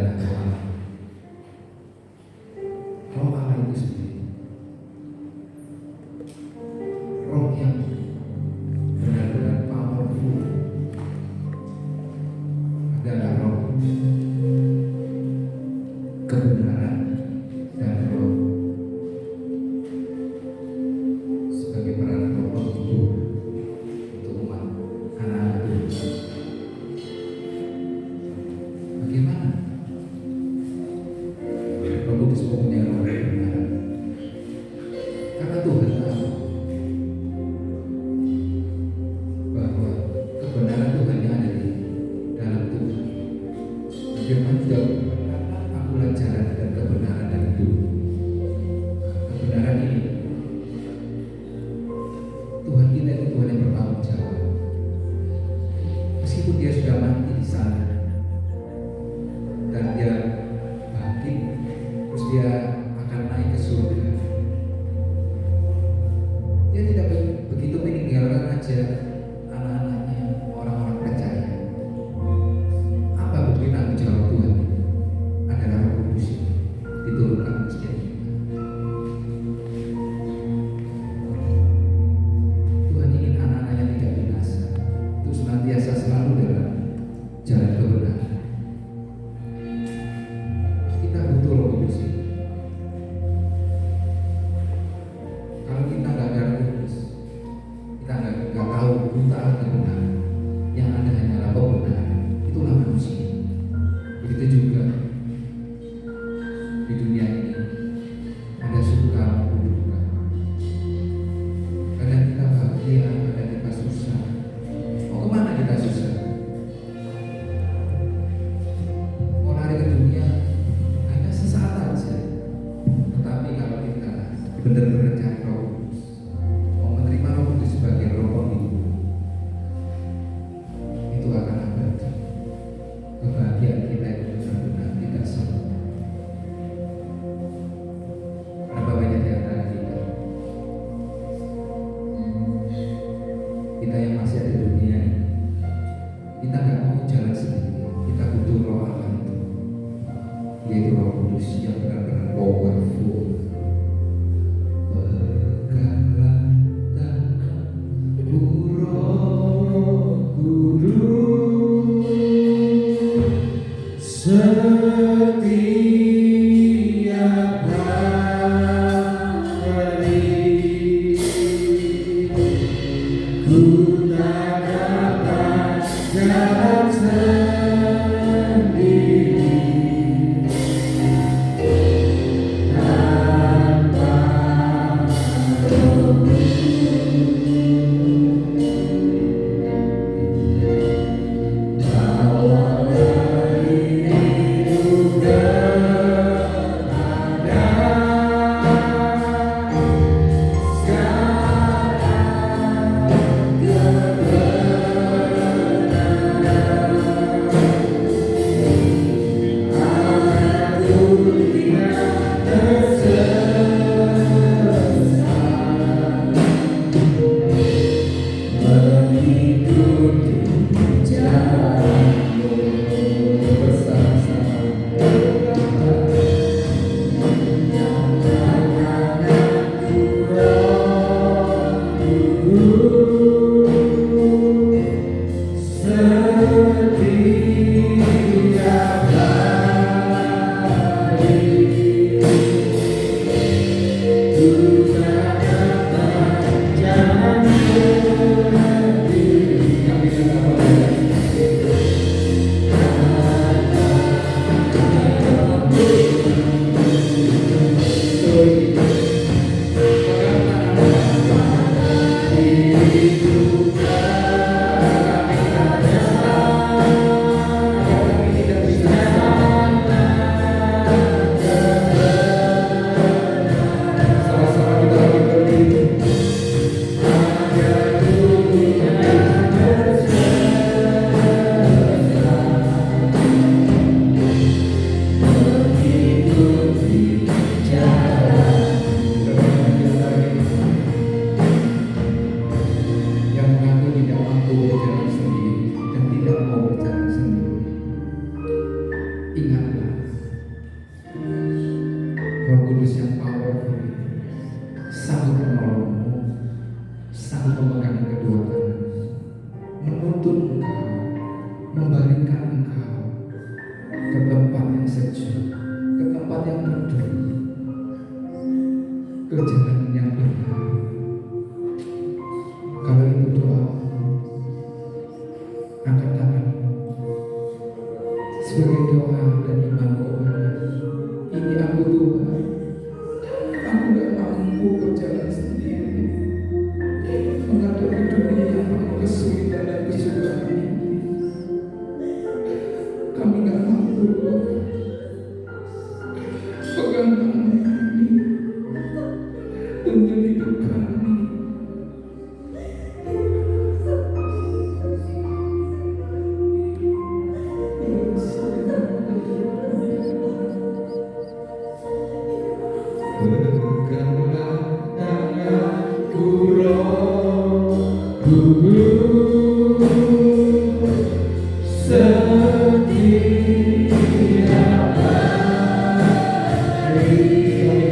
adalah roh Allah. Roh Allah itu sendiri, roh yang benar-benar powerful, adalah roh kebenaran dan roh sebagai peran roh hidup untuk umat anak-anak Tuhan. Bagaimana Roh Kudus mempunyai roh kebenaran? Karena Tuhan tahu bahwa kebenaran Tuhan yang ada di dalam Tuhan. Firman juga berkata, akulah jalan dan kebenaran dan hidup. Kebenaran ini, Tuhan kita itu Tuhan yang bertanggung jawab. Meskipun dia sudah mati di sana dan dia bangkit, terus dia akan naik ke surga, dia tidak begitu meninggalkan aja anak-anaknya, orang-orang percaya. Apa bukti tanggung jawab Tuhan? Adalah Roh Kudus diturunkan ke setiap kita. Tuhan ingin anak-anaknya tidak binasa, untuk senantiasa selalu dalam jalan kebenaran. Kita butuh Roh Kudus ini. Kalau kita nggak ada Roh Kudus, kita nggak tahu buta kebenaran. Yang ada hanyalah kebenaran. Itulah manusia. Begitu juga di dunia ini ada suka maupun duka. Kadang kita bahagia, kadang kita susah. Mau kemana kita susah? Mau lari ke dunia hanya sesaat saja. Tetapi kalau kita benar-benar cari Roh Kudus, mau menerima Roh Kudus sebagai roh hidup, itu akan abadi. Kebahagiaan kita itu benar-benar tidak sama. Berapa banyak di antara kita yang masih ada di dunia ini, kita nggak mau jalan sendiri. Kita butuh Roh Allah itu, yaitu Roh Kudus yang benar-benar powerful. Berkatlah tanganku Roh Kudus, setiap hari ku tak dapat jalan sendiri tanpa Roh. Bawalah hidup ingatlah Roh Kudus yang powerful sanggup menolongmu, sanggup memegang kedua tangan, menuntun engkau, membalikkan engkau ke tempat yang sejuk, ke tempat yang teduh, ke jalan yang benar. Kalau itu doa, angkat tanganmu sebagai doa dan imanmu kepada ini aku Tuhan, aku gak mampu berjalan sendiri menghadapi dunia yang penuh kesulitan dan kesulitan ini. Kami gak mampu, pegang tangan kami, tuntun hidup kami. Peganglah tanganku Roh Kudus, setiap hari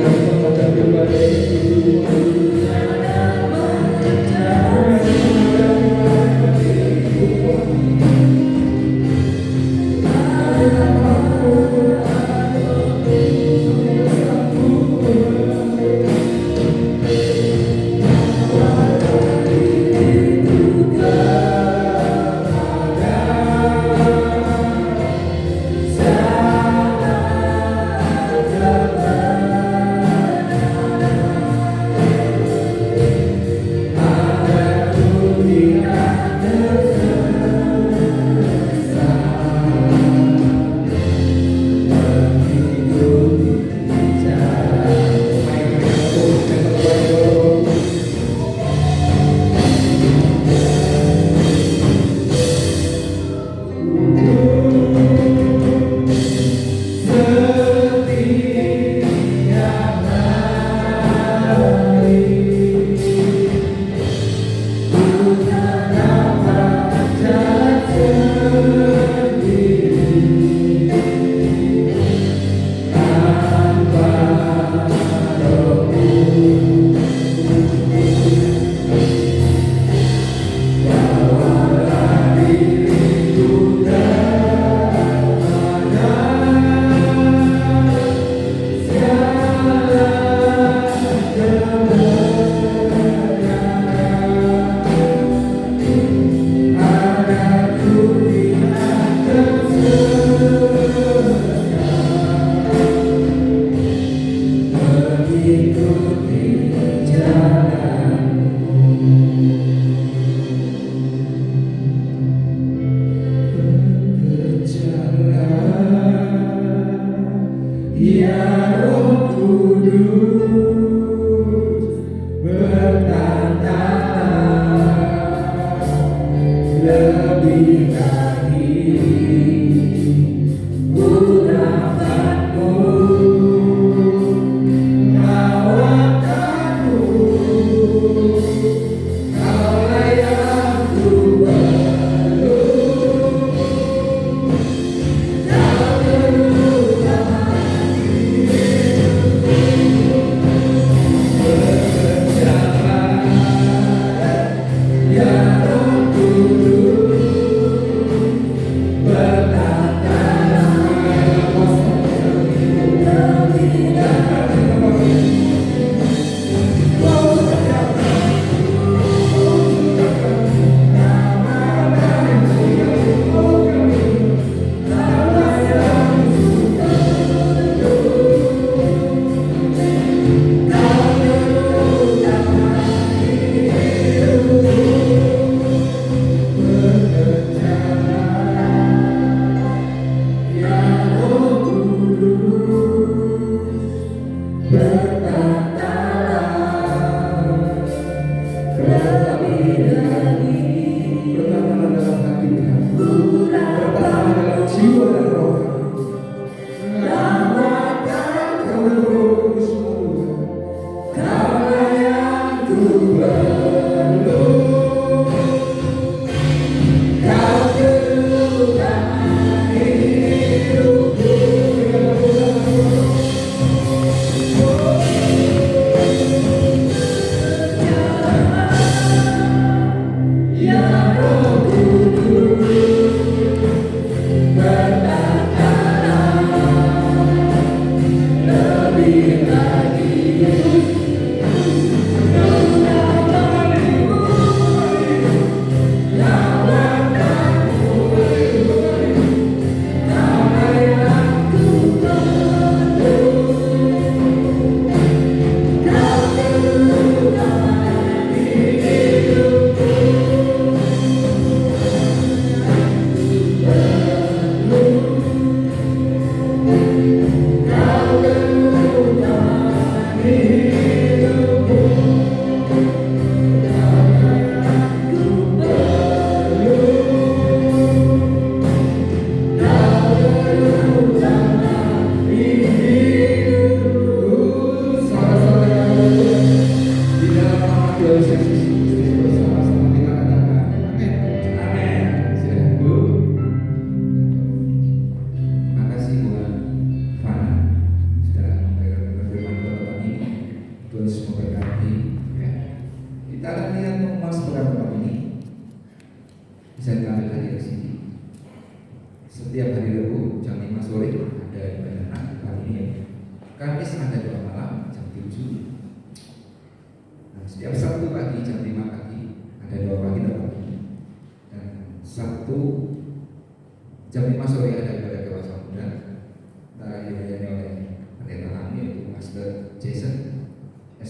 kami menghadapi badai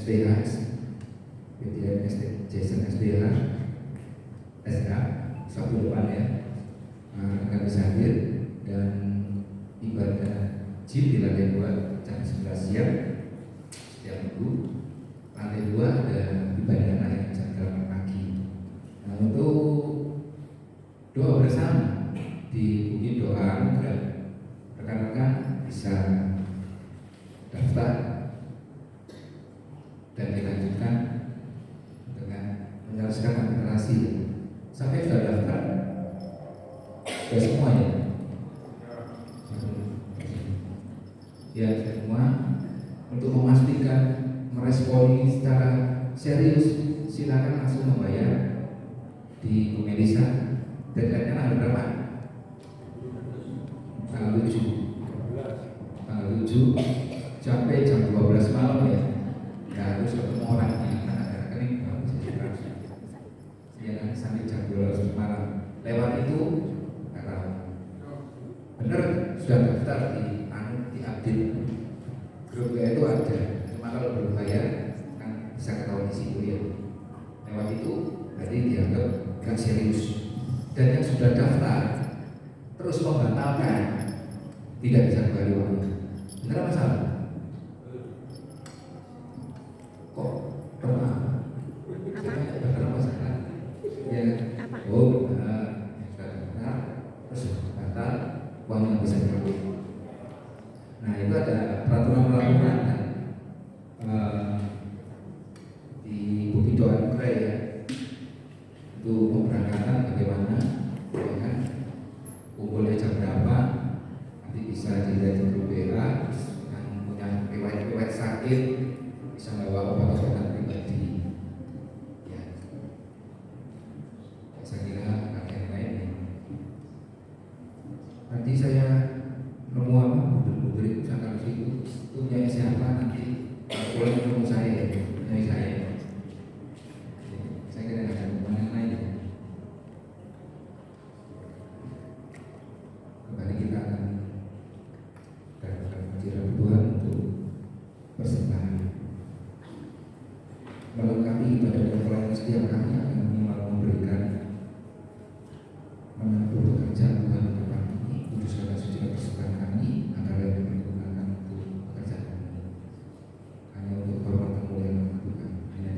SPH, PTN Jason SPH, SK, Sabtu depan ya, akan bisa hadir dan ibadah gym di lantai 2 jam 11 siang setiap minggu. Lantai 2 ada ibadah anak jam 8 pagi. Nah, untuk doa bersama di Bukit Doa Anugerah, rekan-rekan bisa daftar dan dilanjutkan dengan menyelesaikan administrasi. Sampai sudah daftar, sudah semua ya? Ya semua. Untuk memastikan meresponi secara serius, silakan langsung membayar di Komedisa. Deadline-nya tanggal berapa? Tanggal 7 sampai jam 12 malam ya. Nah, harus ketemu orang ini ya kan, sampai jam 12 malam. Lewat itu nggak tahu. Bener sudah daftar di update grupnya itu ada. Cuma kalau belum bayar kan bisa ketahuan di situ ya. Lewat itu berarti dianggap gak serius. Dan yang sudah daftar terus membatalkan tidak bisa kembali uangnya. Benar apa salah? Kok pernah? Benar apa salah? Ya, oh benar. Sudah daftar terus batal, uangnya bisa diambil. Nah itu ada peraturan-peraturan kan di Bukit Doa Anugerah ya, itu pemberangkatan bagaimana, ya kan, kumpulnya jam berapa, nanti bisa dilihat di grup WA. Yang punya riwayat sakit bisa bawa obat-obatan pribadi. Ya, saya kira ada yang lain. Nanti saya nemu apa, budur itu saya kasih itu punya siapa nanti boleh ketemu saya, punya saya. Saya kira ada hubungan yang lain. Kembali kita akan dalam hadirat Tuhan untuk persembahan melengkapi ibadah dan pelayanan setiap kami akan minimal memberikan menanggung pekerjaan Tuhan ke depan ini. Kuduskan dan sucikan persembahan kami antara yang digunakan untuk pekerjaan kami hanya untuk hormat kemuliaan Tuhan. Hanya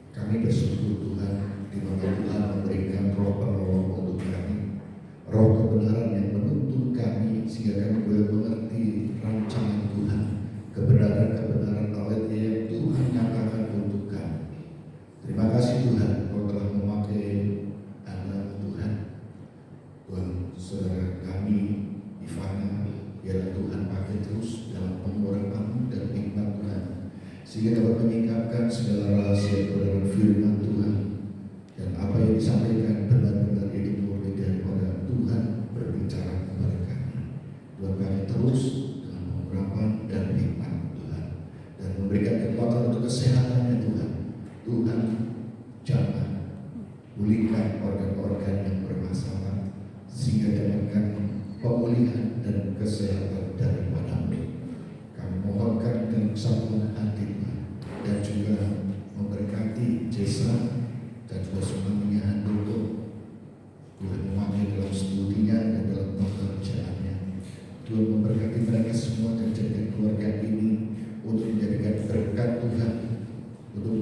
Kami bersyukur Tuhan, di mana Tuhan memberikan roh penolong untuk kami, roh kebenaran yang menuntun kami sehingga kami boleh mengerti rancangan Tuhan, kebenaran-kebenaran Allah yang Tuhan nyatakan untuk kami. Terima kasih Tuhan, Kau telah memakai anak Tuhan, saudara kami Ivana, biarlah Tuhan pakai terus dalam pengurapan dan hikmat Tuhan, sehingga dapat menyingkapkan segala rahasia kebenaran firman Tuhan, dan apa yang disampaikan benar-benar itu murni daripada Tuhan berbicara kepada kami. Tuhan kami terus dengan pengurapan dan hikmat Tuhan, dan memberikan kekuatan untuk kesehatannya Tuhan. Tuhan jangan pulihkan organ-organ yang bermasalah, sehingga dapatkan pemulihan dan kesehatan daripada-Mu. Kami mohonkan dengan kesatuan hati dan juga memberkati Jesa dan juga semuanya Handoko. Tuhan memakai dalam studinya dan dalam pekerjaannya. Tuhan memberkati mereka semua dan jadikan keluarga ini untuk menjadikan berkat Tuhan, untuk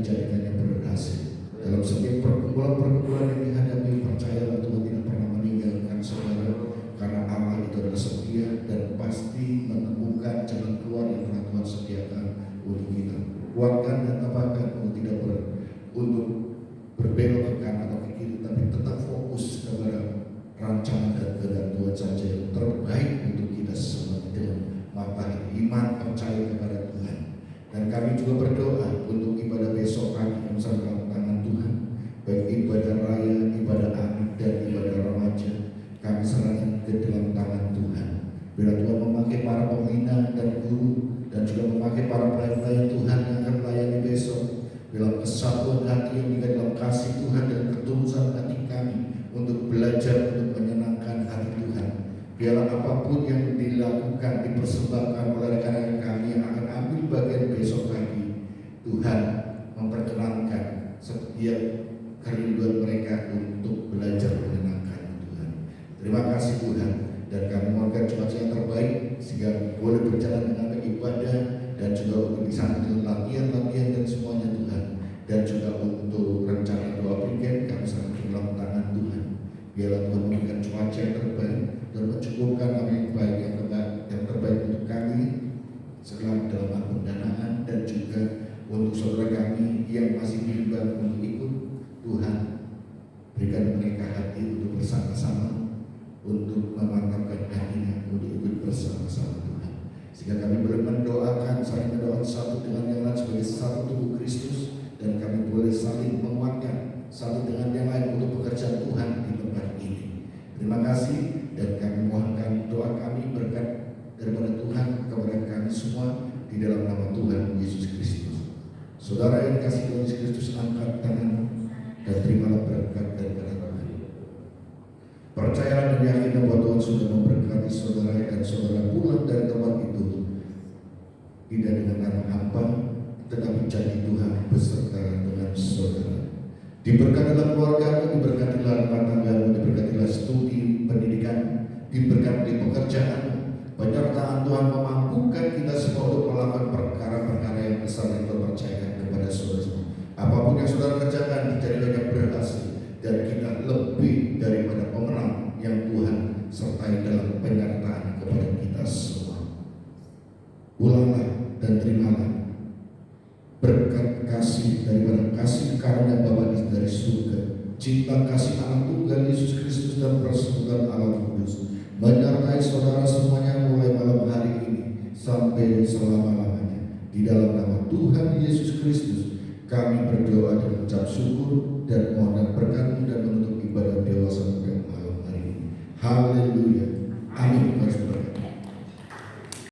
dijadikannya berhasil. Dalam setiap perkumpulan-perkumpulan yang dihadapi, percayalah Tuhan tidak pernah meninggalkan saudara, karena Allah itu adalah setia dan pasti menemukan jalan keluar yang telah Tuhan sediakan untuk kita. Kuatkan dan tabahkan untuk berbelok ke kanan atau ke kiri, tapi tetap fokus kepada rancangan dan kehendak Tuhan saja yang terbaik untuk kita semua. Dengan mata iman percaya kepada Tuhan. Dan kami juga berdoa untuk ibadah besok pagi yang dalam tangan Tuhan, baik ibadah raya, ibadah akhir dan ibadah remaja, kami serahkan ke dalam tangan Tuhan. Bila Tuhan memakai para pembina dan guru, dan juga memakai para pelayan Tuhan yang akan melayani besok, dalam kesatuan hati yang juga dalam kasih Tuhan dan ketulusan hati kami untuk belajar untuk menyenangkan hati Tuhan. Biarlah apapun yang dilakukan, dipersembahkan oleh rekan-rekan kami yang akan ambil bagian besok pagi, Tuhan memperkenankan setiap kerinduan mereka untuk belajar menyenangkan Tuhan. Terima kasih Tuhan, dan kami mohonkan cuaca yang terbaik sehingga boleh berjalan dengan ibadah, dan juga untuk disambut latihan-latihan dan semuanya Tuhan. Dan juga untuk rencana doa weekend kami serahkan ke dalam tangan Tuhan. Biarlah Tuhan memberikan cuaca yang terbaik dan mencukupkan apa yang baik, yang terbaik untuk kami setelah dalam pendanaan, dan juga untuk saudara kami yang masih bimbang untuk ikut. Tuhan berikan mereka hati untuk bersama-sama, untuk memantapkan hatinya untuk ikut bersama-sama Tuhan, sehingga kami boleh mendoakan, saling mendoakan satu dengan yang lain sebagai satu tubuh Kristus, dan kami boleh saling menguatkan satu dengan yang lain untuk pekerjaan Tuhan di tempat ini. Terima kasih, dan kami mohonkan doa kami berkat daripada Tuhan kepada kami semua di dalam nama Tuhan Yesus Kristus. Saudara yang kasih Tuhan Yesus Kristus, angkat tangan dan terimalah berkat daripada Tuhan. Percayalah dan yakinlah bahwa Tuhan sudah memberkati saudara dan saudara pulang dari tempat itu, tidak dengan nama hampa, tetapi janji Tuhan beserta dengan saudara. Diberkatilah keluargamu, diberkatilah rumah tanggamu, diberkatilah studi pendidikan, diberkati pekerjaan. Penyertaan Tuhan memampukan kita semua untuk melakukan perkara-perkara yang besar yang Tuhan percayakan kepada saudara semua. Apapun yang saudara kerjakan, dijadikan berhasil, dan kita lebih daripada pemenang yang Tuhan sertai dalam penyertaan kepada kita semua. Pulanglah dan terimalah berkat kasih daripada kasih karunia Bapa dari surga, cinta kasih anak tunggal Yesus Kristus dan persekutuan Allah Kudus menyertai saudara semuanya mulai malam hari ini sampai selama-lamanya. Di dalam nama Tuhan Yesus Kristus kami berdoa dan mengucap syukur dan mohon berkat